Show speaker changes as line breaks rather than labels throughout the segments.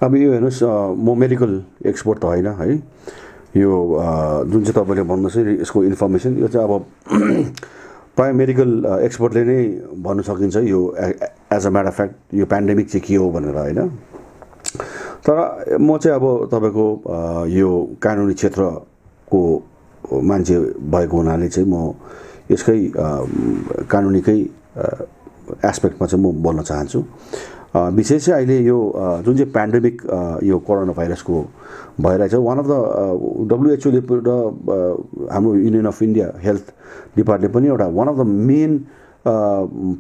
अब यो हेर्नुहोस् म मेडिकल एक्सपर्ट त होइन है यो जुन चाहिँ तपाईँले भन्नुहोस् यसको इन्फर्मेसन यो चाहिँ अब प्राय मेडिकल एक्सपर्टले नै भन्न सकिन्छ यो as a matter of fact यो पेन्डेमिक चाहिँ के हो भनेर होइन तर म चाहिँ अब तपाईँको यो कानुनी क्षेत्रको मान्छे भएको हुनाले चाहिँ म यसकै कानुनीकै एस्पेक्टमा चाहिँ म बोल्न चाहन्छु विशेष चाहिँ अहिले यो जुन चाहिँ पेन्डेमिक यो कोरोना भाइरसको भइरहेछ वान अफ द WHO ले र हाम्रो युनियन अफ इन्डिया हेल्थ डिपार्टमेन्टले पनि एउटा one of the main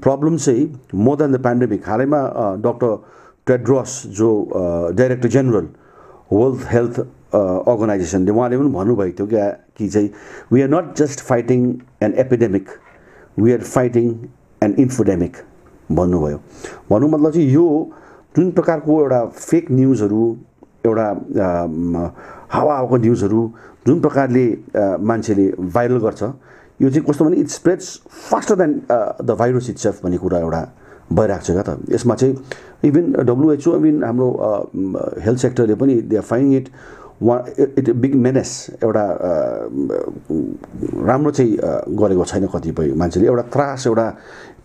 problem चाहिँ मोर देन द पेन्डेमिक हालैमा डाक्टर टेड्रोस जो डाइरेक्टर जेनरल वर्ल्ड हेल्थ अर्गनाइजेसनले उहाँले पनि भन्नुभएको थियो कि चाहिँ we are not just fighting an epidemic we are fighting an infodemic भन्नुभयो भन्नु मतलब चाहिँ यो जुन प्रकारको एउटा फेक न्युजहरू एउटा हावाको न्युजहरू जुन प्रकारले मान्छेले भाइरल गर्छ यो चाहिँ कस्तो भने it spreads faster than the virus itself भन्ने कुरा एउटा भइरहेको छ क्या त यसमा चाहिँ इभन WHO इभन हाम्रो हेल्थ सेक्टरले पनि they are finding it big menace एउटा राम्रो चाहिँ गरेको छैन कतिपय मान्छेले एउटा त्रास एउटा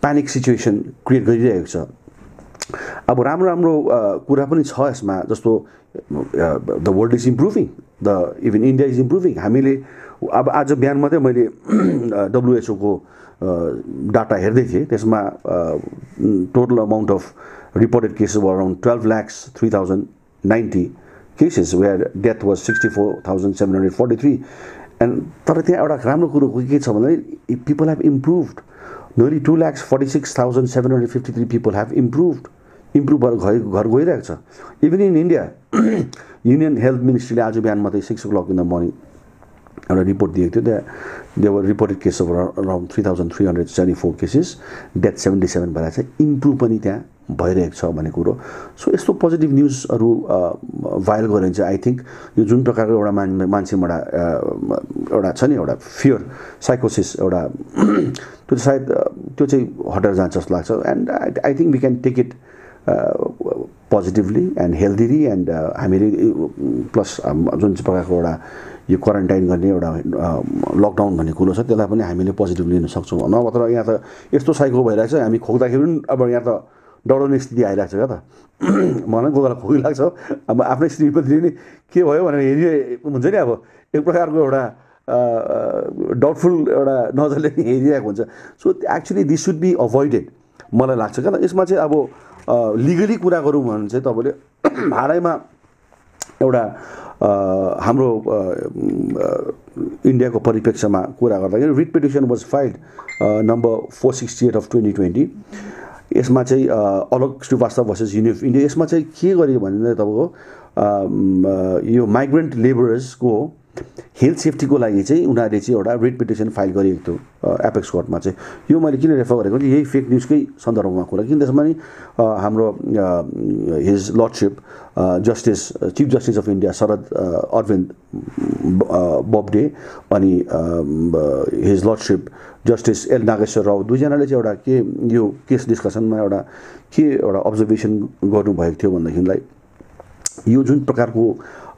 प्यानिक सिचुएसन क्रिएट गरिरहेको छ अब राम्रो राम्रो कुरा पनि छ यसमा जस्तो the world is improving the even India is improving हामीले अब आज बिहान मात्रै मैले WHO को डाटा हेर्दै थिएँ त्यसमा total amount of reported cases were around 12,03,090 cases where death was 64,743 and तर त्यहाँ एउटा राम्रो कुरो के छ भन्दा people have improved nearly 2,46,753 people have improved भएर घर गइरहेको छ even in India union health मिनिस्ट्रीले आज बिहान मात्रै 6 o'clock इन द मर्निङ एउटा रिपोर्ट दिएको थियो त्यहाँ there were reported case of around 3,374 cases death 77 भएर चाहिँ इम्प्रुभ पनि त्यहाँ भइरहेको छ भन्ने कुरो सो यस्तो पोजिटिभ न्युजहरू भाइरल गऱ्यो भने चाहिँ आई थिङ्क यो जुन प्रकारको एउटा मान्छेमा एउटा छ नि एउटा फियर साइकोसिस एउटा त्यो सायद त्यो चाहिँ हटेर जान्छ जस्तो लाग्छ and I think we can take it positively and healthily and हामीले प्लस जुन चाहिँ प्रकारको एउटा यो क्वारेन्टाइन गर्ने एउटा लकडाउन भन्ने कुरो छ त्यसलाई पनि हामीले पोजिटिभली लिन सक्छौँ नभए तर यहाँ त यस्तो साइको भइरहेको छ हामी खोक्दाखेरि पनि अब यहाँ त डराउने स्थिति आइरहेको छ क्या त मलाई कोही बेला खोकी लाग्छ अब आफ्नै स्थिति पनि नि के भयो भनेर हेरि हुन्छ नि अब एक प्रकारको एउटा डाउटफुल एउटा नजरले हेरिरहेको हुन्छ so actually this should be avoided मलाई लाग्छ क्या त यसमा चाहिँ अब लिगली कुरा गरौँ भने चाहिँ तपाईँले हालैमा एउटा हाम्रो इन्डियाको परिप्रेक्ष्यमा कुरा गर्दाखेरि writ petition was filed number 468 of 2020 यसमा चाहिँ अलग Srivastava versus union of India यसमा चाहिँ के गरियो भने तपाईँको यो माइग्रेन्ट लेबरर्सको हेल्थ सेफ्टीको लागि चाहिँ उनीहरूले चाहिँ एउटा रिट पिटिसन फाइल गरिएको थियो एपेक्स कोर्टमा चाहिँ यो मैले किन रेफर गरेको यही फेक न्युजकै सन्दर्भमा कुरा किन त्यसमा नि हाम्रो his lordship justice chief justice of India Sharad Arvind Bobde अनि his lordship justice L Nageswara Rao दुईजनाले चाहिँ एउटा के यो केस डिस्कसनमा एउटा के एउटा अब्जर्भेसन गर्नुभएको थियो भनेदेखिलाई यो जुन प्रकारको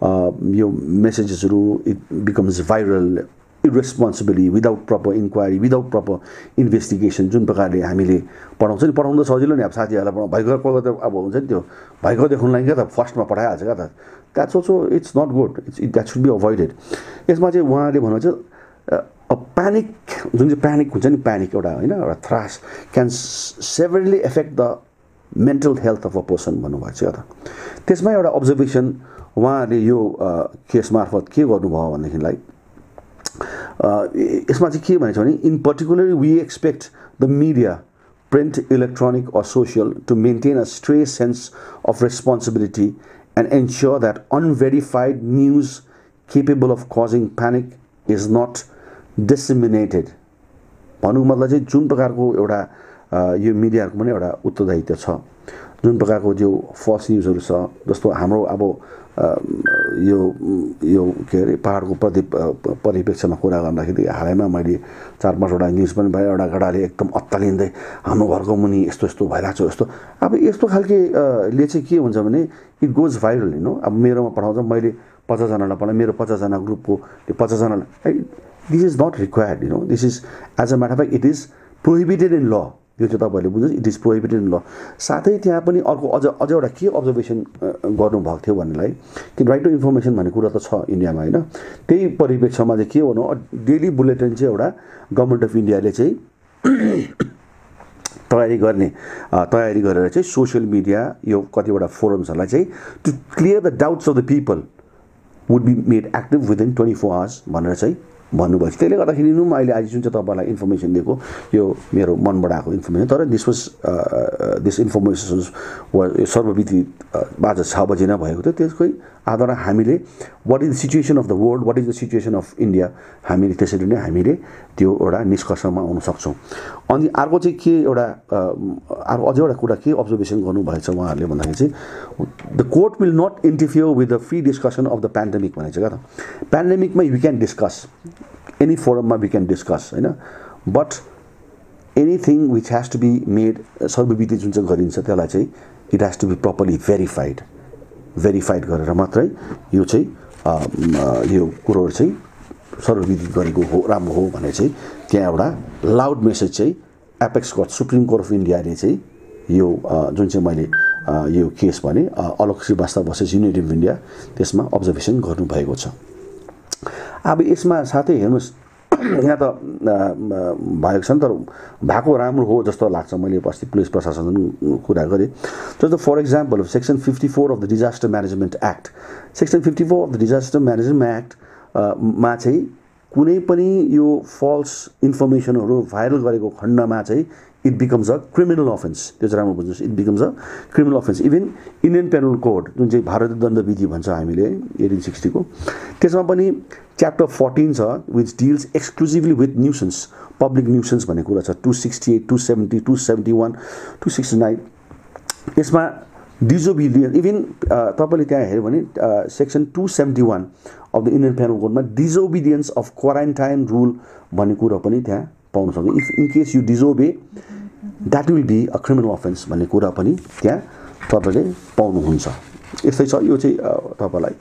यो मेसेजेसहरू it becomes viral irresponsibly without proper inquiry without proper investigation जुन प्रकारले हामीले पढाउँछ नि पढाउनु त सजिलो नि अब साथीहरूलाई भयङ्कर कोही त अब हुन्छ नि त्यो भयङ्कर देखाउनुलाई क्या त फर्स्टमा पठाइहाल्छ क्या त that's also it's not good that should be avoided यसमा चाहिँ उहाँले भन्नुहुन्छ प्यानिक जुन चाहिँ प्यानिक हुन्छ नि प्यानिक एउटा होइन एउटा thrash can severely affect the mental health of a person भन्नुभएको छ क्या त त्यसमा एउटा अब्जर्भेसन उहाँले यो केस मार्फत के गर्नुभयो भनेदेखिलाई यसमा चाहिँ के भनेको छ भने in particularly we expect the media print electronic or social to maintain a straight sense of responsibility and ensure that unverified news capable of causing panic is not disseminated भन्नुको मतलब चाहिँ जुन प्रकारको एउटा यो मिडियाको पनि एउटा उत्तरदायित्व छ जुन प्रकारको जो फल्स न्युजहरू छ जस्तो हाम्रो अब यो के अरे पहाडको परिप्रेक्ष्यमा कुरा गर्दाखेरि हालैमा मैले 4-5वटा न्युज पनि भयो। एउटा केटाले एकदम अत्तालिँदै हाम्रो घरको मुनि यस्तो यस्तो भइरहेको छ यस्तो। अब यस्तो खालके ले चाहिँ के हुन्छ भने इट गोज भाइरल अब मेरोमा पठाउँछ, मैले 50जनालाई पठाएँ, मेरो 50जना ग्रुपको त्यो 50जनालाई this is not required this is as a matter of fact it is prohibited in law. यो चाहिँ तपाईँहरूले बुझ्नुहोस्, इट इज प्रोहिबिटेड इन ल। साथै त्यहाँ पनि अर्को अझ एउटा के अब्जर्भेसन गर्नुभएको थियो भन्नेलाई कि राइट टु इन्फर्मेसन भन्ने कुरा त छ इन्डियामा होइन। त्यही परिप्रेक्ष्यमा चाहिँ के भन्नु, डेली बुलेटिन चाहिँ एउटा गभर्मेन्ट अफ इन्डियाले चाहिँ तयारी गरेर चाहिँ सोसियल मिडिया यो कतिवटा फोरम्सहरूलाई चाहिँ to clear the doubts of the people would be made active within 24 hours भनेर चाहिँ भन्नुभएको छ। त्यसले गर्दाखेरि अहिले आज जुन चाहिँ तपाईँलाई इन्फर्मेसन दिएको यो मेरो मनबाट आएको इन्फर्मेसन, तर दिस इन्फर्मेसन सर्वविदित आज 6 बजे नै भएको थियो। त्यसकै आधारमा हामीले what is the situation of the world, what is the situation of India, हामीले त्यसरी नै हामीले त्यो एउटा निष्कर्षमा आउन सक्छौँ। अनि अर्को चाहिँ के एउटा अझ एउटा कुरा के अब्जर्भेसन गर्नुभएको छ उहाँहरूले भन्दाखेरि चाहिँ the court will not interfere with the free discussion of the pandemic भनेको छ क्या त। पेन्डेमिकमा वी क्यान डिस्कस, एनी फोरममा वी क्यान डिस्कस होइन, but anything which has to be made सर्वविदित जुन चाहिँ गरिन्छ त्यसलाई चाहिँ it has to be properly verified गरेर मात्रै यो चाहिँ यो कुरोहरू चाहिँ सर्वविदित गरेको हो राम्रो हो भने चाहिँ त्यहाँ एउटा लाउड मेसेज चाहिँ apex court supreme court of इन्डियाले चाहिँ यो जुन चाहिँ मैले यो केस भने Alok Srivastava versus united of India त्यसमा अब्जर्भेसन गर्नुभएको छ। अब यसमा साथै हेर्नुहोस् यहाँ त भएको छ नि, तर भएको राम्रो हो जस्तो लाग्छ। मैले अस्ति पुलिस प्रशासन कुरा गरेँ। जस्तो for example section 54 of the disaster management act, section 54 of the disaster management act मा चाहिँ कुनै पनि यो फल्स इन्फर्मेसनहरू भाइरल गरेको खण्डमा चाहिँ it becomes a criminal offence. त्यो चाहिँ राम्रो बुझ्नुहोस्, it becomes a criminal offence. Even Indian penal code जुन चाहिँ भारतीय दण्डविधि भन्छ हामीले 1860 को, त्यसमा पनि च्याप्टर 14 छ विच डिल्स एक्सक्लुजिभली विथ न्युसेन्स, पब्लिक न्युसेन्स भन्ने कुरा छ। 268, 270, 271, 269 यसमा डिजोबिडियन्स, इभन तपाईँले त्यहाँ हेऱ्यो भने section 271 of the Indian penal कोडमा डिजोबिडियन्स अफ क्वारेन्टाइन रुल भन्ने कुरा पनि त्यहाँ पाउन सक्छ। If in case you disobey that will be a criminal offence भन्ने कुरा पनि त्यहाँ तपाईँले पाउनुहुन्छ। यस्तै छ यो चाहिँ तपाईँलाई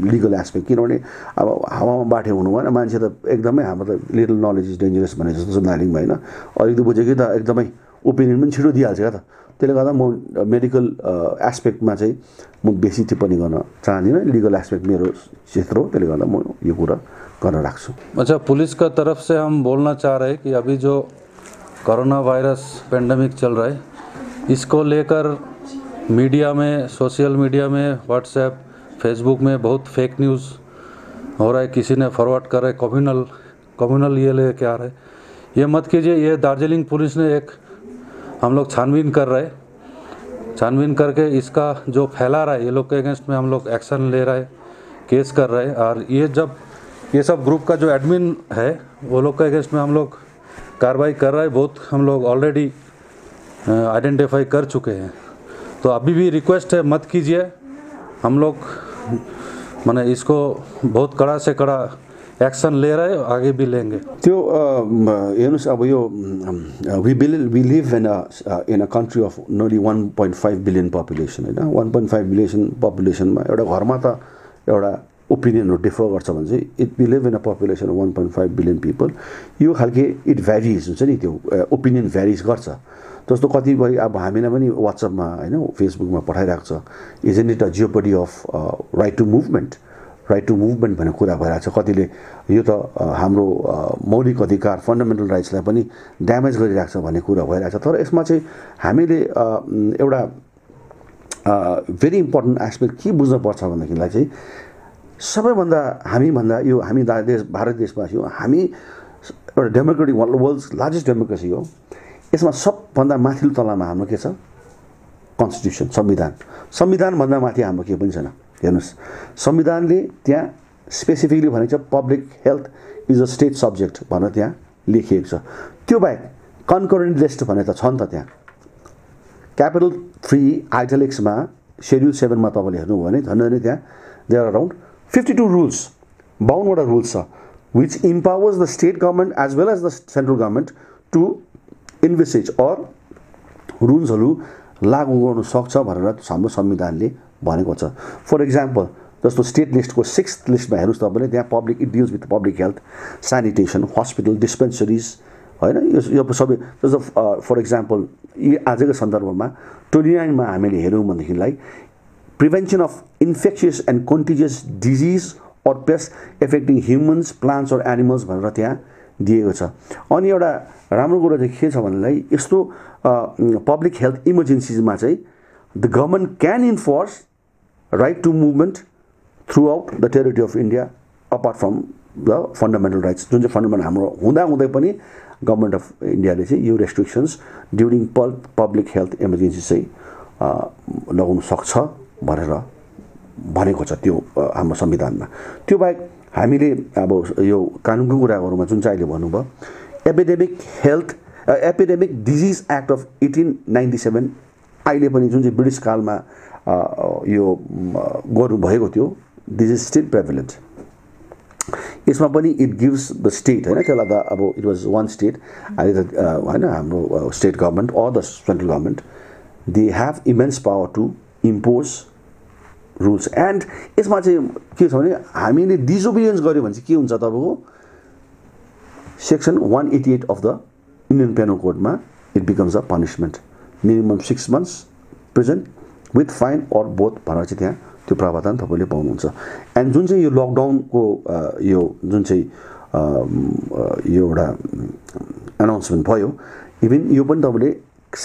लिगल एस्पेक्ट, किनभने अब हावामा बाठे हुनु भएन, मान्छे त एकदमै हाम्रो त लिटल नलेज इज डेन्जरस भने जस्तो छ दार्जिलिङमा होइन। अलिकति बुझेकै त एकदमै ओपिनियन पनि छिटो दिइहाल्छ क्या त। त्यसले गर्दा म मेडिकल एस्पेक्टमा चाहिँ म बेसी टिप्पणी गर्न चाहदिनँ, लिगल एस्पेक्ट मेरो क्षेत्र हो, त्यसले गर्दा म यो कुरा गर्न राख्छु।
अच्छा, पुलिस का तरफ से हम बोलना चाह रहे हैं कि अभी जो कोरोना वायरस पेंडेमिक चल रहा है इसको लेकर मीडिया में, सोशल मीडिया में, व्हाट्सएप, फेसबुक में बहुत फेक न्यूज़ हो रहा है। किसी ने फॉरवर्ड कर रहे कम्युनल ये लेके आ रहे, ये मत कीजिए। ये दार्जिलिंग पुलिस ने एक हम लोग छानबीन कर रहे, छानबीन करके इसका जो फैला रहा है ये लोग के अगेंस्ट में हम लोग एक्शन ले रहे, केस कर रहे। और ये सब ग्रुप का जो एडमिन है वो लोग के अगेंस्ट में हम लोग कार्रवाई कर रहे हैं। बहुत हम लोग ऑलरेडी आइडेंटिफाई कर चुके हैं। तो अभी भी रिक्वेस्ट है, मत कीजिए। हम लोग माने इसको बहुत कड़ा से कड़ा एक्शन ले रहे, आगे भी लेंगे।
त्यो हेर्नुहोस् अब यो we live in a country of nearly 1.5 billion population होइन। 1.5 बिलियन पपुलेसनमा एउटा घरमा त एउटा ओपिनियनहरू डिफर गर्छ भने चाहिँ we live in a population of 1.5 billion people. यो खालके इट भ्यारिज हुन्छ नि, त्यो ओपिनियन भ्यारिज गर्छ। जस्तो कतिपय अब हामीलाई पनि वाट्सएपमा होइन फेसबुकमा पठाइरहेको छ, isn't it a jeopardy of right to movement भन्ने कुरा भइरहेको छ। कतिले यो त हाम्रो मौलिक अधिकार फन्डामेन्टल राइट्सलाई पनि ड्यामेज गरिरहेको छ भन्ने कुरा भइरहेको छ। तर यसमा चाहिँ हामीले एउटा भेरी इम्पोर्टेन्ट एस्पेक्ट के बुझ्नुपर्छ भन्दाखेरिलाई चाहिँ सबैभन्दा हामी भारत देशवासी हो, हामी एउटा डेमोक्रेटिक वर्ल्ड्स लार्जेस्ट डेमोक्रेसी हो। यसमा सबभन्दा माथिल्लो तलामा हाम्रो के छ? कन्स्टिट्युसन, संविधानभन्दा माथि हाम्रो के पनि छैन। हेर्नुहोस्, संविधानले त्यहाँ स्पेसिफिकली भनेको छ public health is a state subject भनेर त्यहाँ लेखिएको छ। त्यो बाहेक कन्करेन्ट लिस्ट भने त छ नि त त्यहाँ। क्यापिटल 3 आइटलिक्समा शेड्युल 7 मा तपाईँले हेर्नुभयो भने झन् त्यहाँ देयर आर अराउन्ड 52 रुल्स 52वटा रुल्स छ which empowers the state government as well as the central government to envisage or रुल्सहरू लागू गर्न सक्छ भनेर हाम्रो संविधानले भनेको छ फर एक्जाम्पल जस्तो स्टेट लिस्टको 6th लिस्टमा हेर्नुस् तपाईले त्यहाँ public it deals with public health sanitation hospital dispensaries हैन यो सबै जस्तो फर एक्जाम्पल आजको सन्दर्भमा 29 मा हामीले हेर्यौं भनेदेखिलाई prevention of infectious and contagious disease or pests affecting humans, plants or animals भनेर त्यहाँ दिएको छ अनि एउटा राम्रो कुरा चाहिँ के छ भन्नेलाई यस्तो पब्लिक हेल्थ इमर्जेन्सीजमा चाहिँ the government can enforce right to movement throughout the territory of India apart from the fundamental rights जुन चाहिँ फन्डामेन्टल हाम्रो हुँदै पनि गभर्नमेन्ट अफ इन्डियाले चाहिँ यो restrictions during public health emergency चाहिँ लगाउन सक्छ भनेर भनेको छ त्यो हाम्रो संविधानमा त्यो बाहेक हामीले अब यो कानुनको कुरा गरौँमा जुन चाहिँ अहिले भन्नुभयो एपिडेमिक डिजिज एक्ट अफ 1897 अहिले पनि जुन चाहिँ ब्रिटिस कालमा यो गर्नु भएको थियो दिस इज स्टिल प्रेभलेन्ट यसमा पनि इट गिव्स द स्टेट हैन त्यसलाई त अब इट वाज वान स्टेट अहिले त हैन हाम्रो state government or the central government they have immense power to impose rules and यसमा चाहिँ के छ भने हामीले डिसोबिडियन्स गर्यो भने चाहिँ के हुन्छ तपाईको section 188 of the Indian penal कोडमा it becomes a punishment minimum 6 months prison with fine or both भनेर चाहिँ त्यहाँ त्यो प्रावधान तपाईले पाउनुहुन्छ एन्ड जुन चाहिँ यो लकडाउनको यो जुन चाहिँ यो एउटा अनाउन्समेन्ट भयो इभन यो पनि तपाईले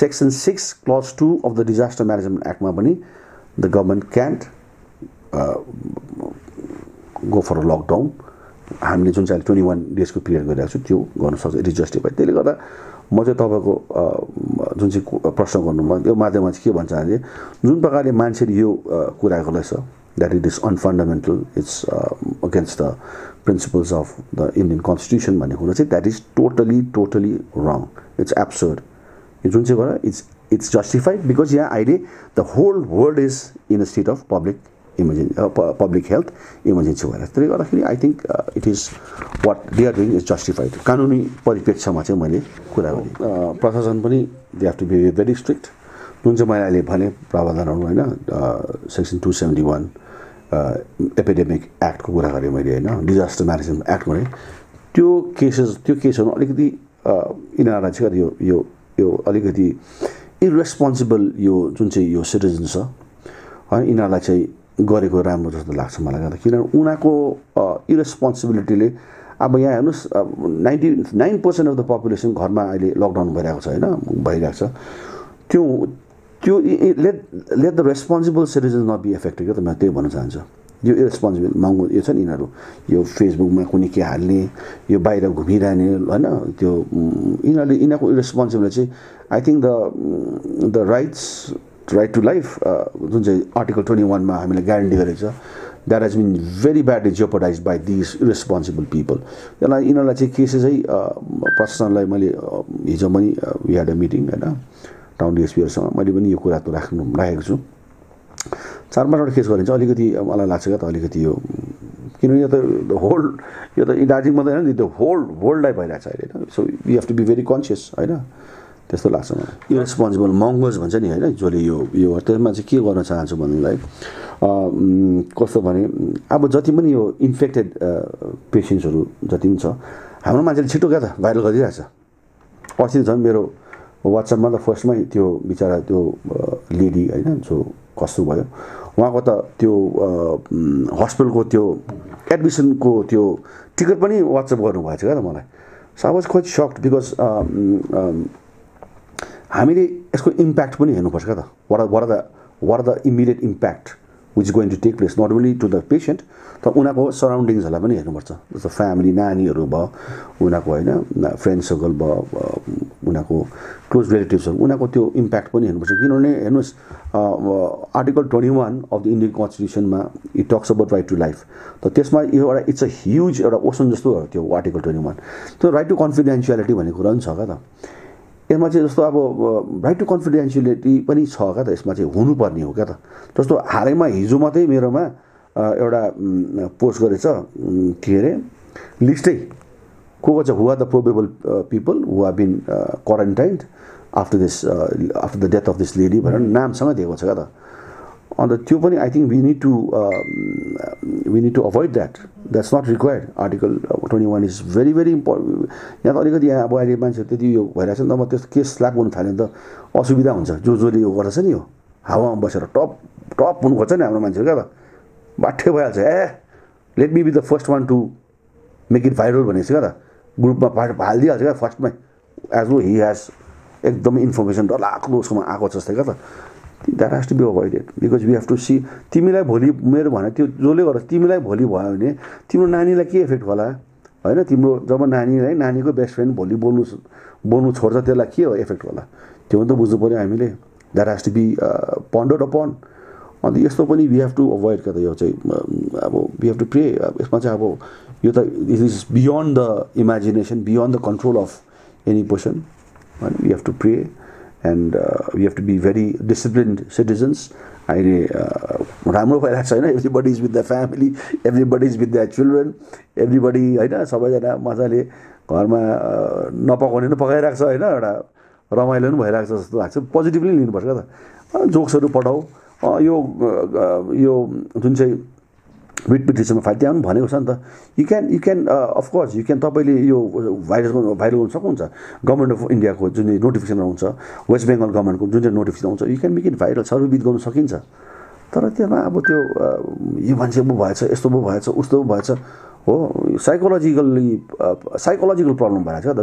section 6 clause 2 of the disaster management एक्टमा पनि the government can't go for a lockdown हामीले जुन चाहिँ 21 डेजको पिरियड गरिरहेको छु त्यो गर्न सक्छ इट इज जस्टिफाइड त्यसले गर्दा म चाहिँ तपाईको जुन चाहिँ प्रश्न गर्नुभयो त्यो माध्यममा चाहिँ के भन्छ भने जुन प्रकारले मान्छेले यो कुरा गर्दैछ that it is unfundamental it's against the principles of the Indian constitution भन्ने कुरा चाहिँ that is totally wrong it's absurd यो जुन चाहिँ कुरा it's justified because yeah अहिले the whole world is in a state of public health emergency भएर त्यसले गर्दाखेरि I think it is what they are doing is justified कानुनी परिप्रेक्ष्यमा चाहिँ मैले कुरा गरेँ प्रशासन पनि they have to be very strict जुन चाहिँ मैले अहिले भने प्रावधानहरु हैन सेक्सन 271 एपिडेमिक एक्ट को कुरा गरेँ मैले हैन डिजास्टर म्यानेजमेन्ट एक्ट भने त्यो केसहरु अलिकति यिनीहरुलाई चाहिँ यो अलिकति इरेस्पोन्सिबल यो जुन चाहिँ यो सिटिजन छ हैन यिनीहरुलाई चाहिँ गरेको राम्रो जस्तो लाग्छ मलाई गर्दा किनभने उनीहरुको इरेस्पोन्सिबिलिटीले अब यहाँ हेर्नुस् 99% अफ द पपुलेसन घरमा अहिले लकडाउन भइरहेको छ हैन भइरहेको छ त्यो let the responsible citizen not be affected त म त्यही भन्न चाहन्छु यो इरेस्पोन्सिबल महँगो यो छ नि यिनीहरु यो फेसबुकमा कुनै के हाल्ने यो बाहिर घुमिरहने हैन त्यो यिनीहरुको इरेस्पोन्सिबल चाहिँ I think the right to life जुन चाहिँ आर्टिकल 21 मा हामीले ग्यारेन्टी गरेको छ that has been very badly jeopardized by these irresponsible people यिनीहरुलाई चाहिँ केस चाहिँ प्रशासनलाई मैले हिजो पनि वी ह्याड अ मिटिङ हैन टाउन डिएसपीहरुसँग मैले पनि यो कुरा त राखेको छु 4-5 केस गरिन्छ अलिकति मलाई लाग्छ के त अलिकति यो किनभने यो त होल यो त दार्जिलिङ मात्रै हैन द होल वर्ल्डलाई भइरहेछ अहिले हैन so we have to be very conscious हैन त्यस्तो लाग्छ मलाई इरेस्पोन्सिबल मंगोज भन्छ नि हैन जसले यो त्यसमा चाहिँ के गर्न चाहन्छु भन्नुलाई कस्तो भने अब जति पनि यो इन्फेक्टेड पेशेन्ट्सहरु जति पनि छ हाम्रो मान्छेले छिटो क्या त भाइरल गरिरहेछ अस्ति झन् मेरो WhatsAppमा त फर्स्टमै त्यो बिचारा त्यो लेडी हैन जो कस्तो भयो उहाँको त त्यो हस्पिटलको त्यो एडमिसनको त्यो टिकट पनि WhatsApp गर्नु भएछ क्या त मलाई so I was quite shocked because हामीले यसको इम्प्याक्ट पनि हेर्नुपर्छ क्या त what are the immediate impact which is going to take place not only to the patient तर उनीहरुको सराउन्डिङ्सहरुलाई पनि हेर्नुपर्छ जस्तो फ्यामिली नानीहरु भयो उनीहरुको हैन फ्रेन्ड सर्कल भयो उनीहरुको क्लोज रिलेटिभ्सहरु उनीहरुको त्यो इम्प्याक्ट पनि हेर्नुपर्छ किनभने हेर्नुस् आर्टिकल 21 अफ द इन्डियन कन्स्टिट्युसनमा it talks about right to life त त्यसमा यो एउटा इट्स अ ह्युज एउटा ओसन जस्तो हो त्यो आर्टिकल 21 त्यो राइट टु कन्फिडेन्शियलिटी भन्ने कुरा पनि छ क्या त यसमा चाहिँ जस्तो अब राइट टु कन्फिडेन्शियलिटी पनि छ क्या त यसमा चाहिँ हुनुपर्ने हो क्या त जस्तो हालैमा हिजो मात्रै मेरोमा एउटा पोस्ट गरेछ के अरे लिस्टै को चाहिँ who are the probable people who have been quarantined after the death of this lady भनेर नामसँग दिएको छ क्या त अन्त त्यो पनि I think we need to avoid that's not required article 21 is very very important यहाँ त अलिकति यहाँ अब अहिले मान्छेहरू त्यति यो भइरहेको छ नि त म त्यस्तो केस स्ल्याप गर्नु थाल्यो भने त असुविधा हुन्छ जसले यो गर्छ नि यो हावामा बसेर टप हुनु खोज्छ नि हाम्रो मान्छेहरू क्या त बाठ्य भइहाल्छ let me be the first one to make it viral भनेपछि क्या त ग्रुपमा हालिदिइहाल्छ क्या फर्स्टमै एज नो हि हेज एकदमै इन्फर्मेसन डरलाग्दो उसकोमा आएको छ जस्तै क्या त that has to be avoided because we have to see तिमीलाई भोलि मेरो भने त्यो जसले गर्दा तिमीलाई भोलि भयो भने तिम्रो नानीलाई के इफेक्ट होला होइन तिम्रो जब नानीलाई नानीको बेस्ट फ्रेन्ड भोलि बोल्नु छोड्छ त्यसलाई के हो इफेक्ट होला त्यो पनि त बुझ्नु पऱ्यो हामीले that has to be pondered upon अन्त यस्तो पनि वी हेभ टु अभोइड क्या त यो चाहिँ अब वी हेभ टु प्रे यसमा चाहिँ अब यो त it is beyond the imagination beyond the control of any person होइन we have to pray and we have to be very disciplined citizens अहिले राम्रो भइरहेको छ होइन everybody is with the family everybody is with the children everybody होइन सबैजना मजाले घरमा नपकाउने पनि पकाइरहेको छ होइन एउटा रमाइलो पनि भइरहेको छ जस्तो लाग्छ पोजिटिभली लिनुपर्छ क्या त जोक्सहरू पठाऊ यो जुन चाहिँ विटपिटिसनमा फाइल त्यहाँ पनि भनेको छ नि त you can of course you can तपाईँले यो भाइरल गर्नु सक्नुहुन्छ गभर्मेन्ट अफ इन्डियाको जुन चाहिँ नोटिफिकेसन आउँछ वेस्ट बेङ्गल गभर्मेन्टको जुन चाहिँ नोटिफिकेसन आउँछ you can make it viral सर्वविदित गर्नु सकिन्छ तर त्यसमा अब त्यो यो मान्छे पो भएछ यस्तो पो भएछ उस्तो पो भएछ हो साइकोलोजिकल प्रब्लम भइरहेको छ त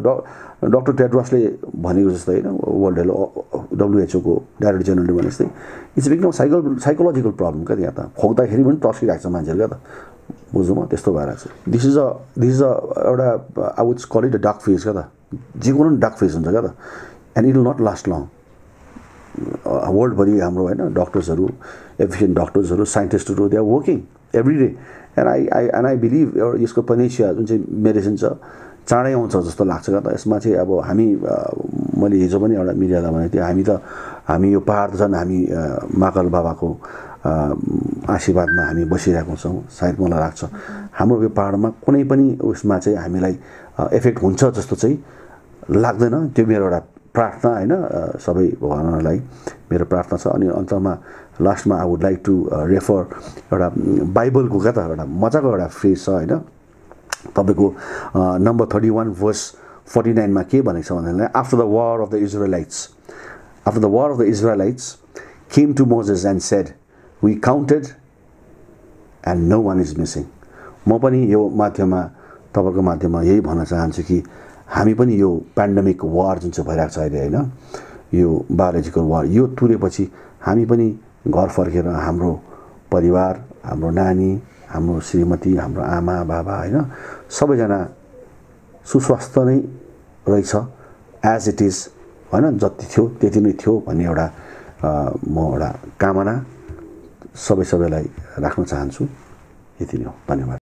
डक्टर टेड्रसले भनेको जस्तै होइन वर्ल्ड हेल्थ WHO को डाइरेक्टर जेनरलले भने जस्तै इट्स बिकम साइकोलोजिकल प्रब्लम क्या यहाँ त खोक्दाखेरि पनि टस्किरहेको छ मान्छेहरू क्या त बुझ्नु म त्यस्तो भइरहेको छ दिस इज अ एउटा I would call it a dark phase क्या त जे कुरो पनि डार्क फेज हुन्छ क्या त and it will not last long वर्ल्डभरि हाम्रो होइन डक्टर्सहरू एफिसियन्ट डक्टर्सहरू साइन्टिस्टहरू they are working every day and I believe यसको पनेसिया जुन चाहिँ मेडिसिन छ चाँडै आउँछ जस्तो लाग्छ क्या त यसमा चाहिँ अब हामी मैले हिजो पनि एउटा मिडियालाई भनेको थिएँ हामी यो पहाड त झन् हामी महाकाल बाबाको आशीर्वादमा हामी बसिरहेको छौँ सायद मलाई लाग्छ हाम्रो यो पहाडमा कुनै पनि उसमा चाहिँ हामीलाई इफेक्ट हुन्छ जस्तो चाहिँ लाग्दैन त्यो मेरो एउटा प्रार्थना होइन सबै भगवानलाई मेरो प्रार्थना छ अनि अन्तमा लास्टमा I would like to refer एउटा बाइबलको क्या त एउटा मजाको एउटा फ्रेज छ होइन तपाईँको नम्बर 31 verse 49 मा के भनेको छ भन्दाखेरि after the war of the Israelites came to Moses and said we counted and no one is missing म पनि यो माध्यममा तपाईँको माध्यममा यही भन्न चाहन्छु कि हामी पनि यो पेन्डेमिक वार जुन चाहिँ भइरहेको छ अहिले होइन यो बायोलोजिकल वार यो तुरेपछि हामी पनि घर फर्केर हाम्रो परिवार हाम्रो नानी हाम्रो श्रीमती हाम्रो आमा बाबा होइन सबैजना सुस्वास्थ्य नै रहेछ एज इट इज होइन जति थियो त्यति नै थियो भन्ने एउटा म एउटा कामना सबैलाई राख्न चाहन्छु यति नै हो धन्यवाद।